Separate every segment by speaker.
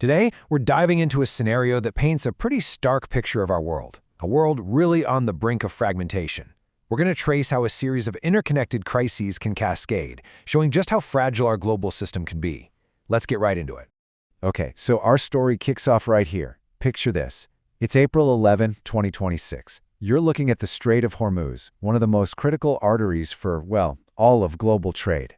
Speaker 1: Today, we're diving into a scenario that paints a pretty stark picture of our world, a world really on the brink of fragmentation. We're going to trace how a series of interconnected crises can cascade, showing just how fragile our global system can be. Let's get right into it.
Speaker 2: Okay, so our story kicks off right here. Picture this. It's April 11, 2026. You're looking at the Strait of Hormuz, one of the most critical arteries for, well, all of global trade.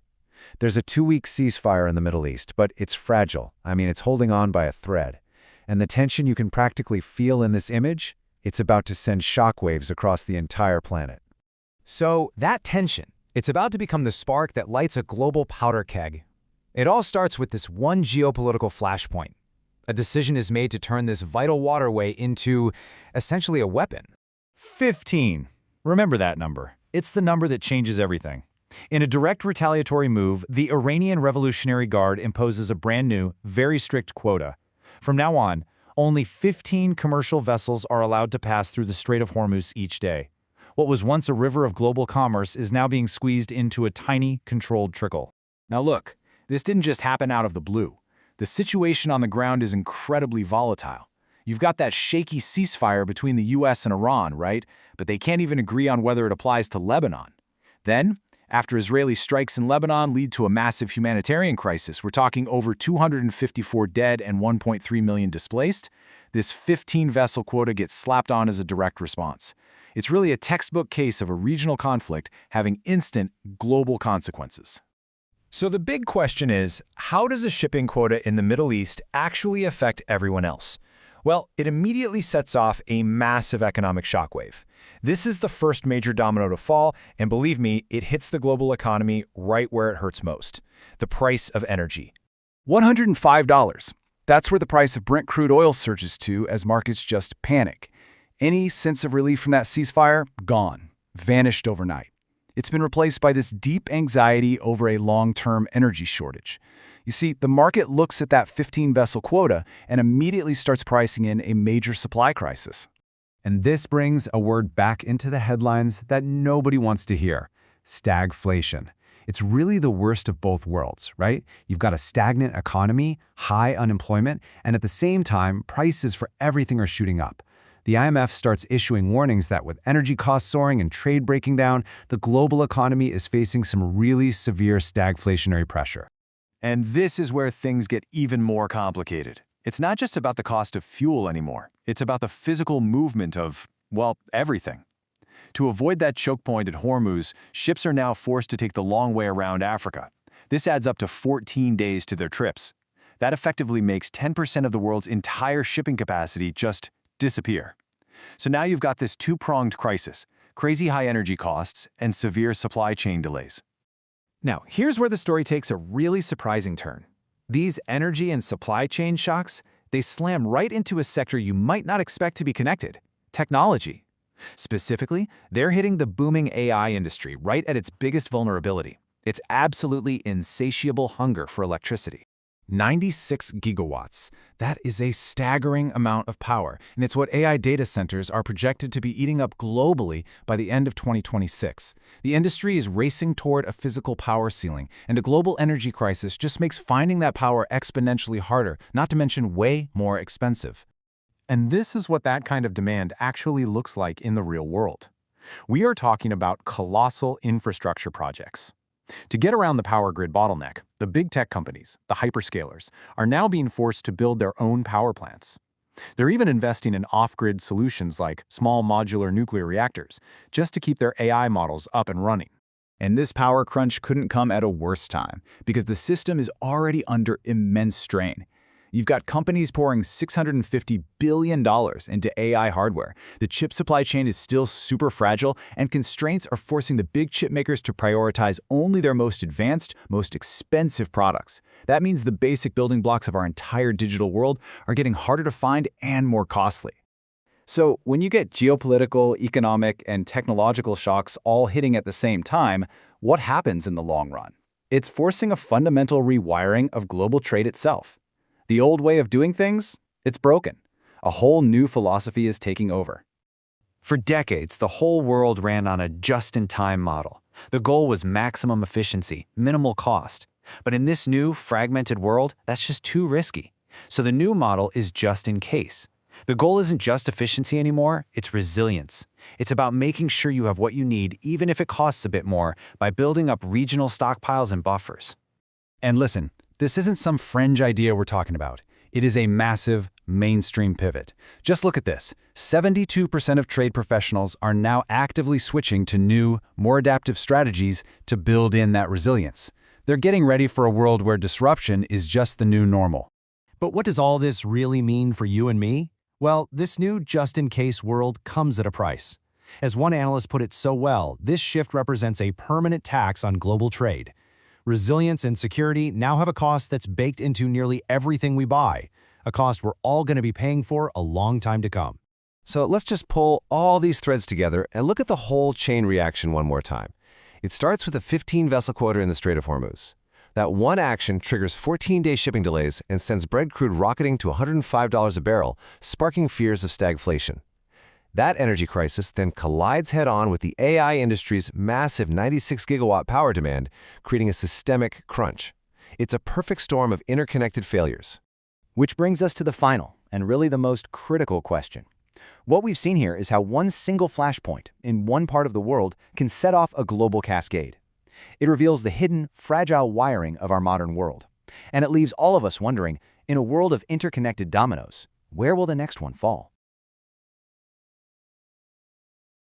Speaker 2: There's a 2-week ceasefire in the Middle East, but it's fragile. It's holding on by a thread. And the tension you can practically feel in this image, it's about to send shockwaves across the entire planet.
Speaker 1: So, that tension, it's about to become the spark that lights a global powder keg. It all starts with this one geopolitical flashpoint. A decision is made to turn this vital waterway into, essentially, a weapon.
Speaker 3: 15. Remember that number. It's the number that changes everything. In a direct retaliatory move, the Iranian Revolutionary Guard imposes a brand new, very strict quota. From now on, only 15 commercial vessels are allowed to pass through the Strait of Hormuz each day. What was once a river of global commerce is now being squeezed into a tiny, controlled trickle.
Speaker 1: Now look, this didn't just happen out of the blue. The situation on the ground is incredibly volatile. You've got that shaky ceasefire between the US and Iran, right? But they can't even agree on whether it applies to Lebanon. Then, after Israeli strikes in Lebanon lead to a massive humanitarian crisis, we're talking over 254 dead and 1.3 million displaced, this 15-vessel quota gets slapped on as a direct response. It's really a textbook case of a regional conflict having instant global consequences. So the big question is, how does a shipping quota in the Middle East actually affect everyone else? Well, it immediately sets off a massive economic shockwave. This is the first major domino to fall, and believe me, it hits the global economy right where it hurts most: the price of energy. $105. That's where the price of Brent crude oil surges to as markets just panic. Any sense of relief from that ceasefire? Gone. Vanished overnight. It's been replaced by this deep anxiety over a long-term energy shortage. You see, the market looks at that 15-vessel quota and immediately starts pricing in a major supply crisis.
Speaker 2: And this brings a word back into the headlines that nobody wants to hear: stagflation. It's really the worst of both worlds, right? You've got a stagnant economy, high unemployment, and at the same time, prices for everything are shooting up. The IMF starts issuing warnings that with energy costs soaring and trade breaking down, the global economy is facing some really severe stagflationary pressure.
Speaker 1: And this is where things get even more complicated. It's not just about the cost of fuel anymore. It's about the physical movement of, well, everything. To avoid that choke point at Hormuz, ships are now forced to take the long way around Africa. This adds up to 14 days to their trips. That effectively makes 10% of the world's entire shipping capacity just disappear. So now you've got this two-pronged crisis: crazy high energy costs and severe supply chain delays. Now, here's where the story takes a really surprising turn. These energy and supply chain shocks, they slam right into a sector you might not expect to be connected: technology. Specifically, they're hitting the booming AI industry right at its biggest vulnerability: its absolutely insatiable hunger for electricity. 96 gigawatts. That is a staggering amount of power, and it's what AI data centers are projected to be eating up globally by the end of 2026. The industry is racing toward a physical power ceiling, and a global energy crisis just makes finding that power exponentially harder, not to mention way more expensive. And this is what that kind of demand actually looks like in the real world. We are talking about colossal infrastructure projects. To get around the power grid bottleneck, the big tech companies, the hyperscalers, are now being forced to build their own power plants. They're even investing in off-grid solutions like small modular nuclear reactors, just to keep their AI models up and running.
Speaker 3: And this power crunch couldn't come at a worse time, because the system is already under immense strain. You've got companies pouring $650 billion into AI hardware. The chip supply chain is still super fragile, and constraints are forcing the big chip makers to prioritize only their most advanced, most expensive products. That means the basic building blocks of our entire digital world are getting harder to find and more costly. So when you get geopolitical, economic, and technological shocks all hitting at the same time, what happens in the long run? It's forcing a fundamental rewiring of global trade itself. The old way of doing things? It's broken. A whole new philosophy is taking over.
Speaker 2: For decades, the whole world ran on a just-in-time model. The goal was maximum efficiency, minimal cost. But in this new, fragmented world, that's just too risky. So the new model is just in case. The goal isn't just efficiency anymore, it's resilience. It's about making sure you have what you need even if it costs a bit more by building up regional stockpiles and buffers. And listen, this isn't some fringe idea we're talking about. It is a massive, mainstream pivot. Just look at this. 72% of trade professionals are now actively switching to new, more adaptive strategies to build in that resilience. They're getting ready for a world where disruption is just the new normal.
Speaker 4: But what does all this really mean for you and me? Well, this new just-in-case world comes at a price. As one analyst put it so well, this shift represents a permanent tax on global trade. Resilience and security now have a cost that's baked into nearly everything we buy, a cost we're all going to be paying for a long time to come.
Speaker 5: So let's just pull all these threads together and look at the whole chain reaction one more time. It starts with a 15-vessel quota in the Strait of Hormuz. That one action triggers 14-day shipping delays and sends Brent crude rocketing to $105 a barrel, sparking fears of stagflation. That energy crisis then collides head-on with the AI industry's massive 96-gigawatt power demand, creating a systemic crunch. It's a perfect storm of interconnected failures.
Speaker 3: Which brings us to the final, and really the most critical question. What we've seen here is how one single flashpoint in one part of the world can set off a global cascade. It reveals the hidden, fragile wiring of our modern world. And it leaves all of us wondering, in a world of interconnected dominoes, where will the next one fall?